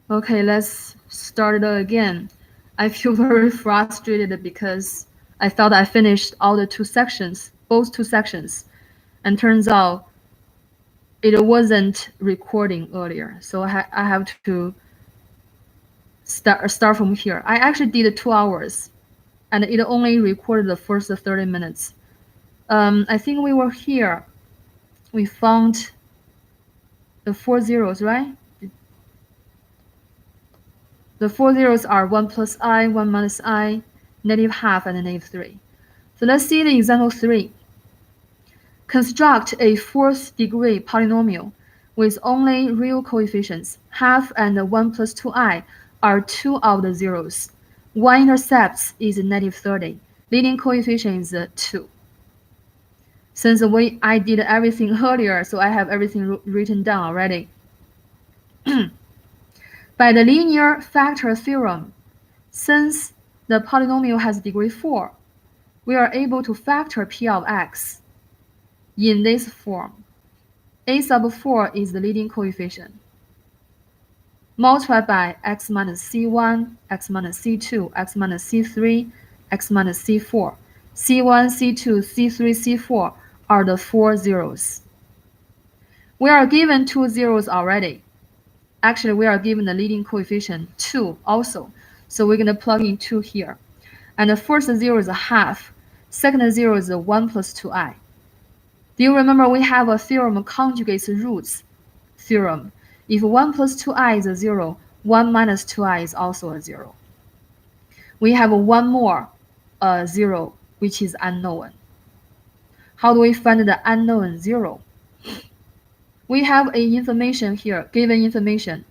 Okay, let's start it again. I feel very frustrated because I thought I finished all the both two sections, and turns out it wasn't recording earlier. So I have to start from here. I actually did 2 hours, and it only recorded the first 30 minutes. I think we were here. We found the 4 zeros, right? The 4 zeros are 1 plus I, 1 minus I, negative half, and negative 3. So let's see the example 3. Construct a fourth-degree polynomial with only real coefficients. Half and 1 plus 2i are two of the zeros. Y-intercept is negative 30. Leading coefficient is 2. Since I did everything earlier, so I have everything written down already. By the linear factor theorem, since the polynomial has degree 4, we are able to factor p of x in this form. A sub 4 is the leading coefficient. Multiplied by x minus c1, x minus c2, x minus c3, x minus c4. c1, c2, c3, c4 are the 4 zeros. We are given 2 zeros already. Actually, we are given the leading coefficient 2 also. So we're going to plug in 2 here. And the first zero is a half. Second zero is 1 plus 2i. Do you remember we have a theorem conjugates roots theorem? If 1 plus 2i is a 0, 1 minus 2i is also a 0. We have one more 0, which is unknown. How do we find the unknown 0? We have a information here, given information.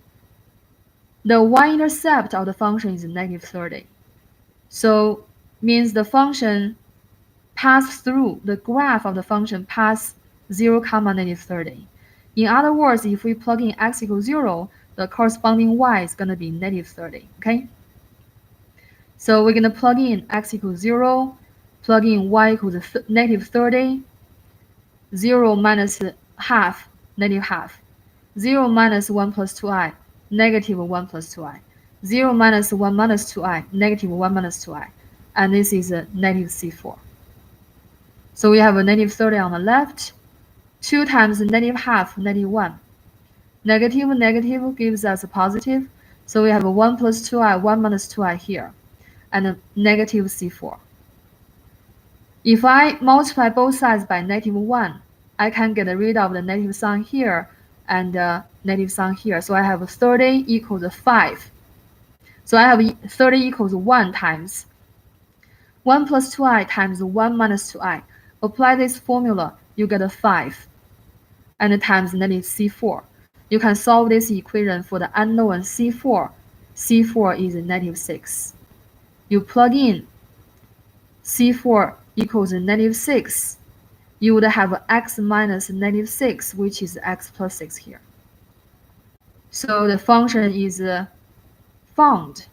The y-intercept of the function is negative 30. So means the function pass through, the graph of the function pass 0, negative 30. In other words, if we plug in x equals 0, the corresponding y is going to be negative 30, okay? So we're going to plug in x equals 0, plug in y equals negative 30, 0 minus half, negative half, 0 minus 1 plus 2i, negative 1 plus 2i, 0 minus 1 minus 2i, negative 1 minus 2i, and this is a negative c4. So we have a negative 30 on the left, 2 times negative half, negative 1. Negative, negative gives us a positive, so we have a 1 plus 2i, 1 minus 2i here, and a negative c4. If I multiply both sides by negative 1, I can get rid of the negative sign here and the negative sign here. So I have 30 equals 5. So I have 30 equals 1 times 1 plus 2i times 1 minus 2i. Apply this formula, you get a 5 and times negative c4. You can solve this equation for the unknown c4. c4 is negative 6. You plug in c4 equals negative 6. You would have x minus negative 6, which is x plus 6 here. So the function is found.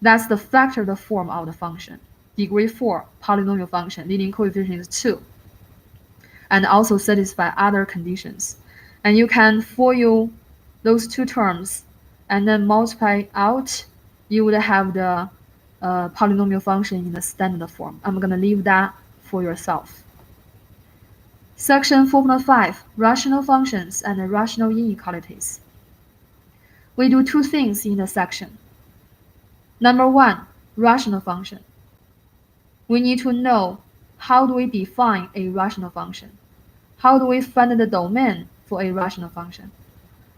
That's the factored form of the function. Degree 4 polynomial function, leading coefficient is 2. And also satisfy other conditions. And you can FOIL those two terms and then multiply out, you would have the polynomial function in the standard form. I'm going to leave that for yourself. Section 4.5, rational functions and rational inequalities. We do two things in the section. Number 1, rational function. We need to know how do we define a rational function. How do we find the domain for a rational function?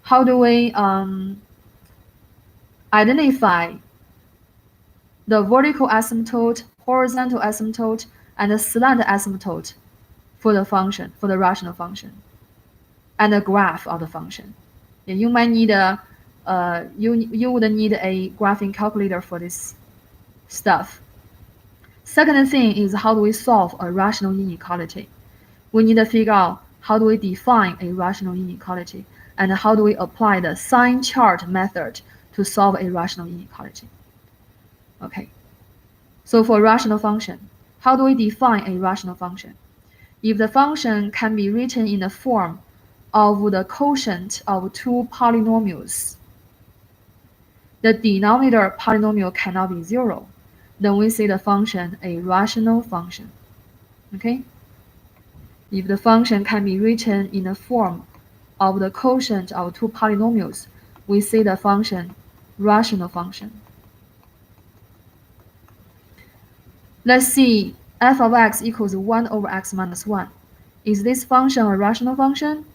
How do we identify the vertical asymptote, horizontal asymptote, and the slant asymptote for the function, for the rational function, and the graph of the function? You might need you would need a graphing calculator for this stuff. Second thing is how do we solve a rational inequality? We need to figure out how do we define a rational inequality and how do we apply the sign chart method to solve a rational inequality. Okay, so for rational function, how do we define a rational function? If the function can be written in the form of the quotient of two polynomials, the denominator polynomial cannot be 0, then we say the function a rational function. Okay? If the function can be written in the form of the quotient of two polynomials, we say the function rational function. Let's see f of x equals 1 over x minus 1. Is this function a rational function?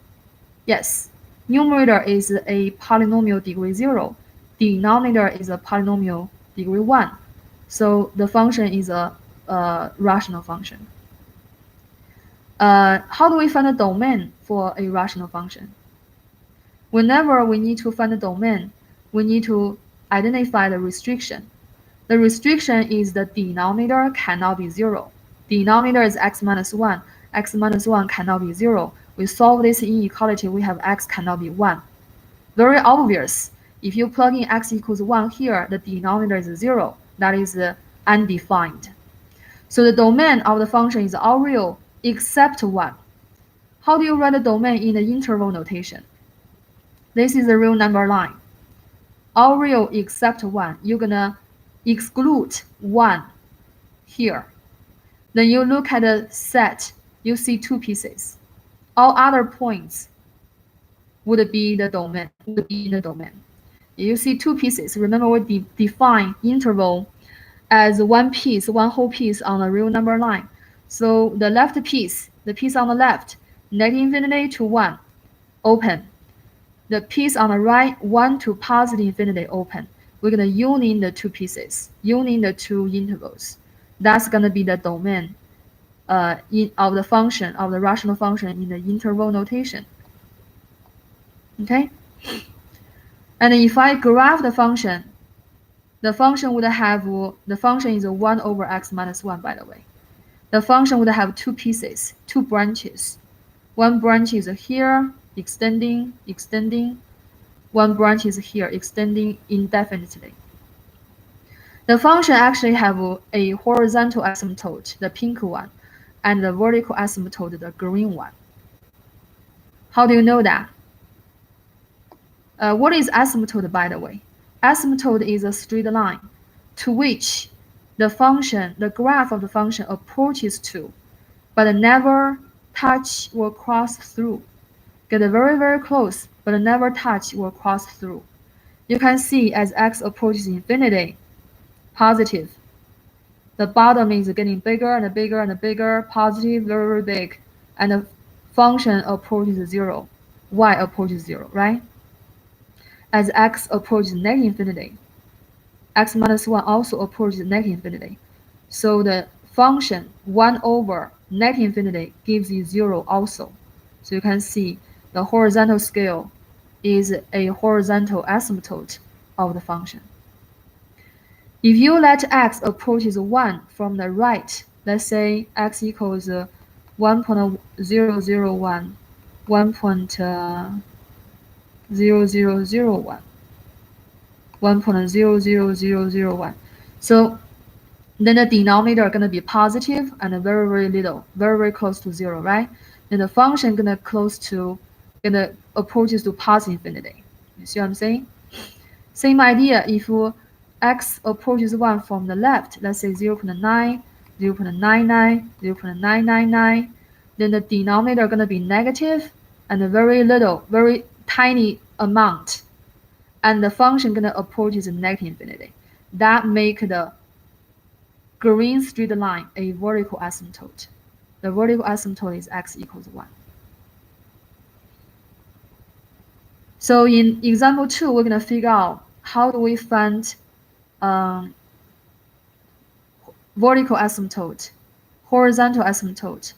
Yes. Numerator is a polynomial degree 0. Denominator is a polynomial degree 1. So the function is a rational function. How do we find the domain for a rational function? Whenever we need to find the domain, we need to identify the restriction. The restriction is the denominator cannot be 0. Denominator is x minus 1. X minus 1 cannot be 0. We solve this inequality, we have x cannot be 1. Very obvious. If you plug in x equals 1 here, the denominator is 0. That is undefined. So the domain of the function is all real except 1. How do you write the domain in the interval notation? This is a real number line. All real except 1. You're gonna exclude 1 here. Then you look at the set, you see 2 pieces. All other points would be the domain, would be in the domain. You see 2 pieces. Remember, we define interval as 1 piece, 1 whole piece on a real number line. So the left piece, the piece on the left, negative infinity to 1, open. The piece on the right, 1 to positive infinity, open. We're going to union the 2 pieces, union the 2 intervals. That's going to be the domain of the function, of the rational function in the interval notation. Okay? And if I graph the function would have, the function is 1 over x minus 1, by the way. The function would have 2 pieces, 2 branches. One branch is here, extending. One branch is here, extending indefinitely. The function actually have a horizontal asymptote, the pink one, and the vertical asymptote, the green one. How do you know that? What is asymptote, by the way? Asymptote is a straight line to which the function, the graph of the function approaches to, but never touch or cross through. Get very, very close, but never touch or cross through. You can see as x approaches infinity, positive. The bottom is getting bigger and bigger and bigger, positive, very, very big. And the function approaches 0. Y approaches 0, right? As x approaches negative infinity, x minus 1 also approaches negative infinity. So the function 1 over negative infinity gives you 0 also. So you can see the horizontal scale is a horizontal asymptote of the function. If you let x approaches 1 from the right, let's say x equals 1.001, 1.00001, 1.00001. So then the denominator is going to be positive and very, very little, very, very close to 0, right? Then the function going to approaches to positive infinity. You see what I'm saying? Same idea, if x approaches 1 from the left, let's say 0.9, 0.99, 0.999, then the denominator is going to be negative and a very little, very tiny amount. And the function going to approach is negative infinity. That make the green straight line a vertical asymptote. The vertical asymptote is x equals 1. So in example 2, we're going to figure out how do we find vertical asymptote, horizontal asymptote,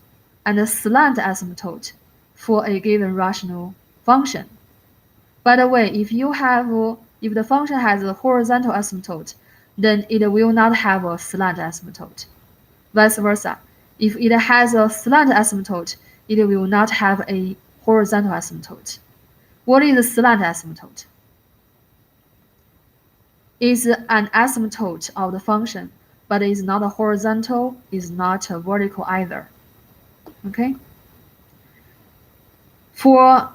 and a slant asymptote for a given rational function. By the way, if the function has a horizontal asymptote, then it will not have a slant asymptote. Vice versa. If it has a slant asymptote, it will not have a horizontal asymptote. What is a slant asymptote? It's an asymptote of the function, but it's not a horizontal, it's not a vertical either. Okay? For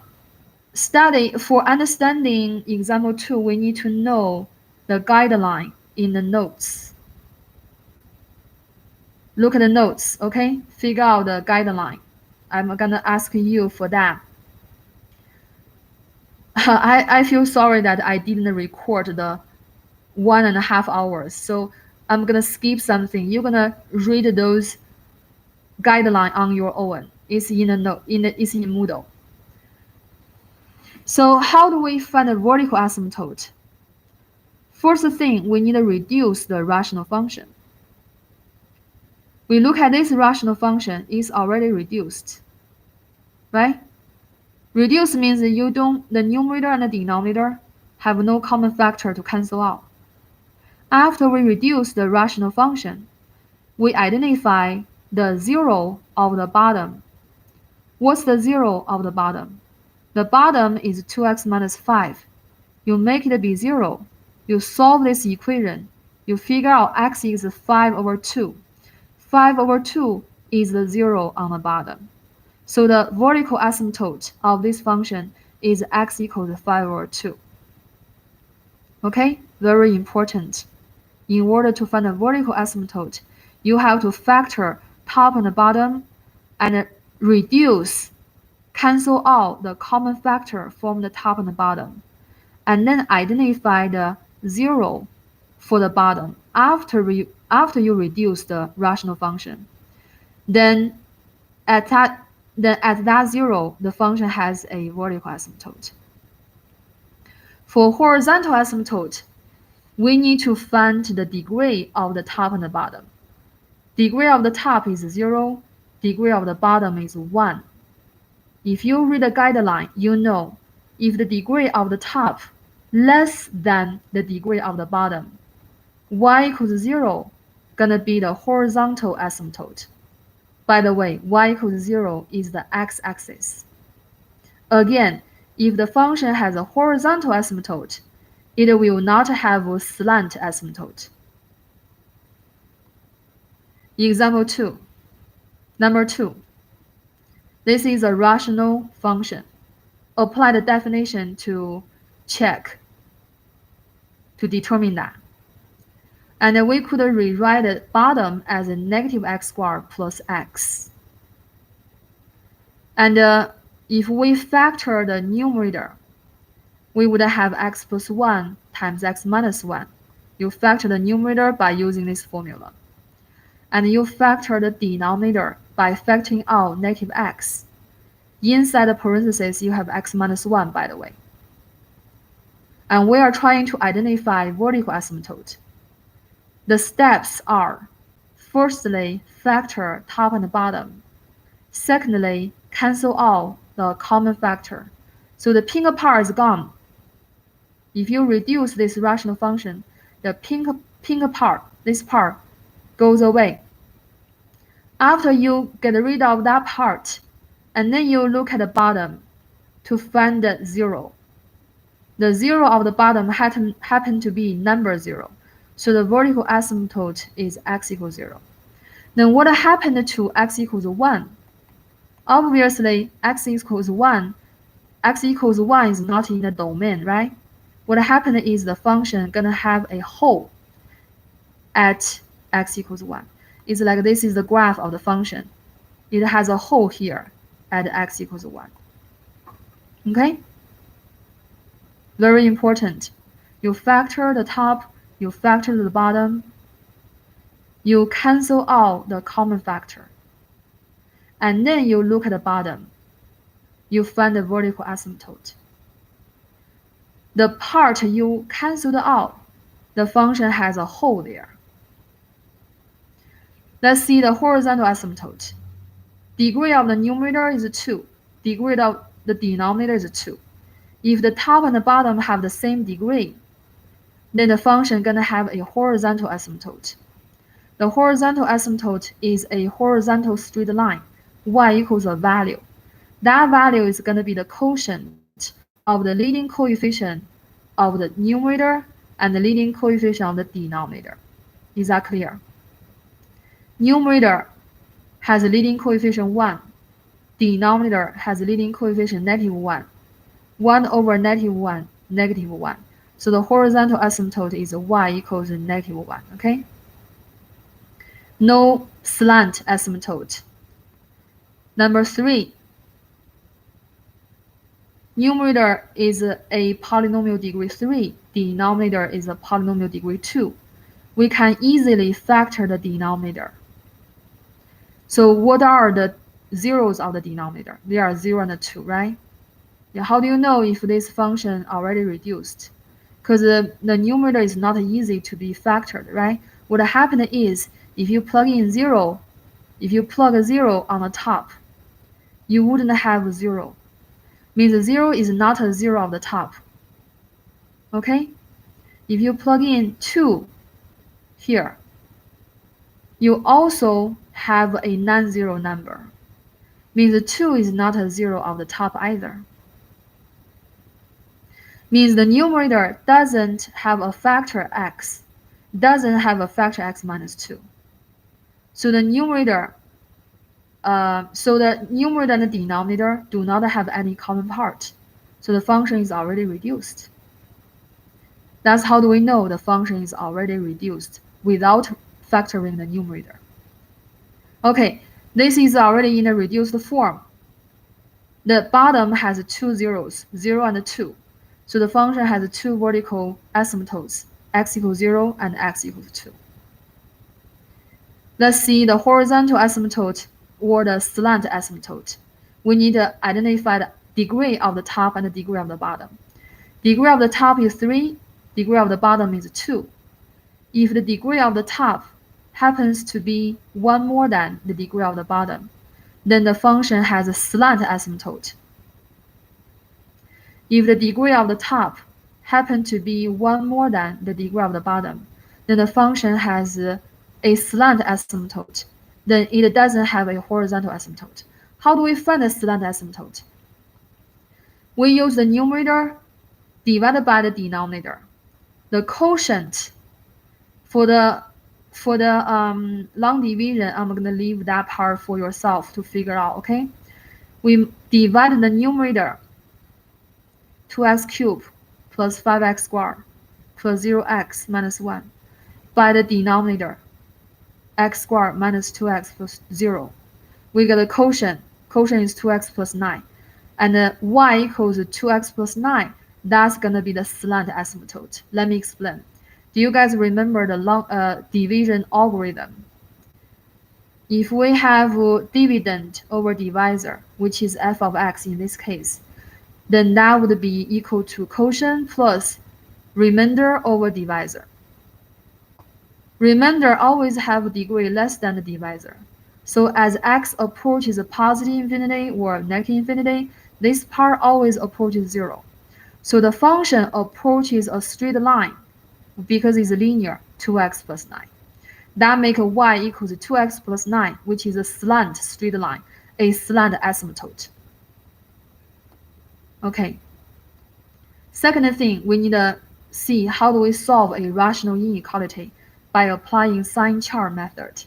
understanding example 2, we need to know the guideline in the notes. Look at the notes, okay? Figure out the guideline. I'm gonna ask you for that. I feel sorry that I didn't record the 1.5 hours, so I'm gonna skip something. You're gonna read those guideline on your own. It's in a note, it's in Moodle. So how do we find a vertical asymptote? First thing, we need to reduce the rational function. We look at this rational function, it's already reduced, right? Reduce means the numerator and the denominator have no common factor to cancel out. After we reduce the rational function, we identify the zero of the bottom. What's the zero of the bottom? The bottom is 2x minus 5. You make it be 0. You solve this equation. You figure out x is 5 over 2. 5 over 2 is the 0 on the bottom. So the vertical asymptote of this function is x equals 5 over 2. Okay, very important. In order to find a vertical asymptote, you have to factor top and bottom and reduce, cancel out the common factor from the top and the bottom, and then identify the 0 for the bottom after you reduce the rational function. Then at that 0, the function has a vertical asymptote. For horizontal asymptote, we need to find the degree of the top and the bottom. Degree of the top is 0, degree of the bottom is 1. If you read the guideline, you know if the degree of the top less than the degree of the bottom, y equals 0 gonna be the horizontal asymptote. By the way, y equals 0 is the x-axis. Again, if the function has a horizontal asymptote, it will not have a slant asymptote. Example 2. Number 2. This is a rational function. Apply the definition to check, to determine that. And we could rewrite the bottom as a negative x squared plus x. And if we factor the numerator, we would have x plus 1 times x minus 1. You factor the numerator by using this formula. And you factor the denominator by factoring out negative x. Inside the parentheses, you have x minus 1, by the way. And we are trying to identify vertical asymptote. The steps are, firstly, factor top and bottom. Secondly, cancel out the common factor. So the pink part is gone. If you reduce this rational function, the pink part, this part, goes away. After you get rid of that part, and then you look at the bottom to find the 0. The 0 of the bottom happen to be number 0. So the vertical asymptote is x equals 0. Then what happened to x equals 1? Obviously, x equals 1 is not in the domain, right? What happened is the function gonna have a hole at x equals 1. It's like this is the graph of the function. It has a hole here at x equals 1. Okay? Very important. You factor the top, you factor the bottom, you cancel out the common factor. And then you look at the bottom. You find the vertical asymptote. The part you canceled out, the function has a hole there. Let's see the horizontal asymptote. Degree of the numerator is 2. Degree of the denominator is 2. If the top and the bottom have the same degree, then the function gonna have a horizontal asymptote. The horizontal asymptote is a horizontal straight line. Y equals a value. That value is gonna be the quotient of the leading coefficient of the numerator and the leading coefficient of the denominator. Is that clear? Numerator has a leading coefficient 1. Denominator has a leading coefficient -1. 1 over -1, -1. So the horizontal asymptote is y equals -1, okay? No slant asymptote. Number 3, numerator is a polynomial degree 3, denominator is a polynomial degree 2. We can easily factor the denominator. So what are the zeros of the denominator? They are 0 and 2, right? Yeah, how do you know if this function already reduced? Because the numerator is not easy to be factored, right? What happened is, if you plug in 0, if you plug a 0 on the top, you wouldn't have 0. Means 0 is not a 0 of the top. Okay? If you plug in 2 here, you also have a non-zero number. Means 2 is not a 0 of the top either. Means the numerator doesn't have a factor x, doesn't have a factor x minus 2. So the numerator and the denominator do not have any common part. So the function is already reduced. That's how do we know the function is already reduced without factoring the numerator. Okay, this is already in a reduced form. The bottom has 2 zeros, 0 and 2. So the function has 2 vertical asymptotes, x equals 0 and x equals 2. Let's see the horizontal asymptote or the slant asymptote. We need to identify the degree of the top and the degree of the bottom. Degree of the top is 3, degree of the bottom is 2. If the degree of the top happens to be 1 more than the degree of the bottom, then the function has a slant asymptote. If the degree of the top happens to be 1 more than the degree of the bottom, then the function has a slant asymptote. Then it doesn't have a horizontal asymptote. How do we find the slant asymptote? We use the numerator divided by the denominator. The quotient for the long division, I'm going to leave that part for yourself to figure out, okay? We divide the numerator 2x cubed plus 5x squared plus 0x minus 1 by the denominator x squared minus 2x plus 0. We get a quotient. Quotient is 2x plus 9. And y equals 2x plus 9. That's going to be the slant asymptote. Let me explain. Do you guys remember the long division algorithm? If we have dividend over divisor, which is f of x in this case, then that would be equal to quotient plus remainder over divisor. Remainder always have a degree less than the divisor. So as x approaches a positive infinity or negative infinity, this part always approaches 0. So the function approaches a straight line because it's linear, 2x plus 9. That makes y equals 2x plus 9, which is a slant straight line, a slant asymptote. Okay. Second thing, we need to see how do we solve a rational inequality by applying sign chart method.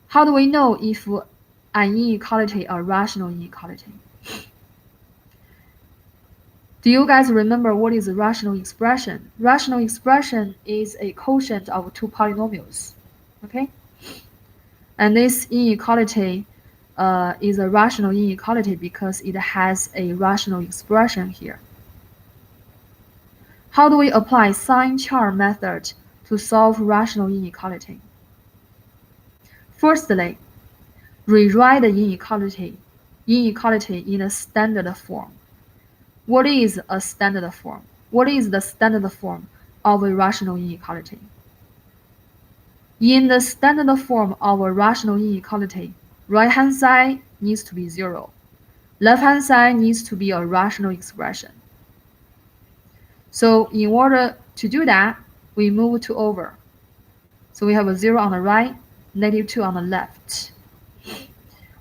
How do we know if an inequality a rational inequality? Do you guys remember what is a rational expression? Rational expression is a quotient of two polynomials, okay? And this inequality is a rational inequality because it has a rational expression here. How do we apply sign chart method to solve rational inequality? Firstly, rewrite the inequality in a standard form. What is a standard form? What is the standard form of a rational inequality? In the standard form of a rational inequality, right-hand side needs to be 0. Left-hand side needs to be a rational expression. So in order to do that, we move 2 over. So we have a 0 on the right, -2 on the left.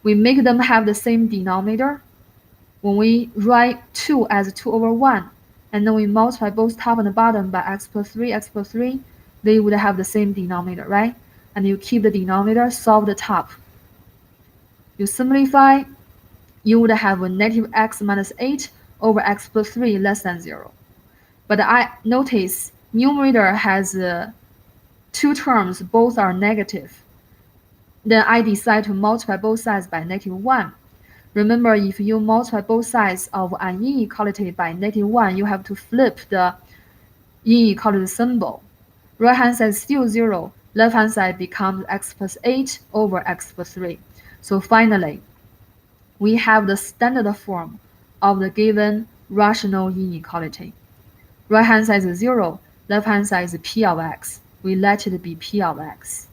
We make them have the same denominator. When we write 2 as 2 over 1, and then we multiply both top and the bottom by x plus 3, they would have the same denominator, right? And you keep the denominator, solve the top. You simplify, you would have a -x minus 8 over x plus 3 less than 0. But I notice numerator has two terms, both are negative. Then I decide to multiply both sides by -1. Remember, if you multiply both sides of an inequality by -1, you have to flip the inequality symbol. Right hand side is still 0, left hand side becomes x plus 8 over x plus 3. So finally, we have the standard form of the given rational inequality. Right hand side is 0, left hand side is p of x. We let it be p of x.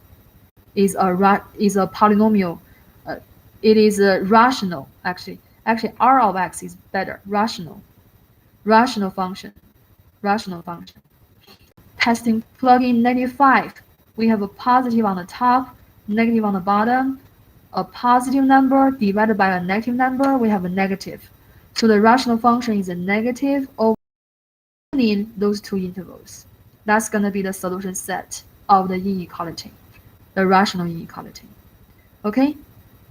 Is a polynomial. It is rational, actually. Actually, r of x is better. Rational function. Testing plug in -5. We have a positive on the top, negative on the bottom. A positive number divided by a negative number, we have a negative. So the rational function is a negative over in those two intervals. That's going to be the solution set of the inequality, the rational inequality. Okay?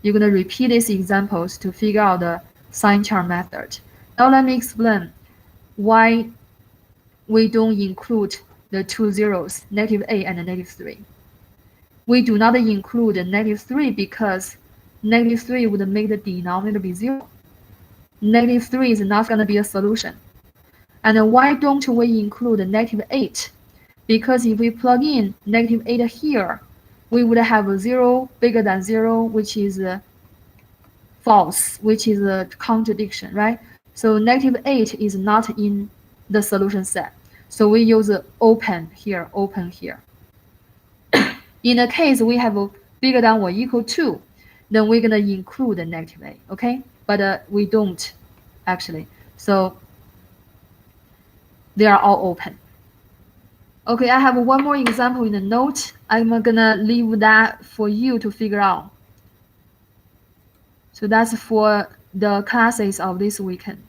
You're going to repeat these examples to figure out the sign chart method. Now let me explain why we don't include the two zeros, -8 and -3. We do not include -3 because -3 would make the denominator be 0. -3 is not going to be a solution. And why don't we include -8? Because if we plug in -8 here, we would have a 0 bigger than 0, which is false, which is a contradiction, right? So -8 is not in the solution set. So we use open here, open here. In the case we have a bigger than or equal to, then we're going to include the -8, okay? But we don't, actually. So they are all open. Okay, I have one more example in the note. I'm going to leave that for you to figure out. So that's for the classes of this weekend.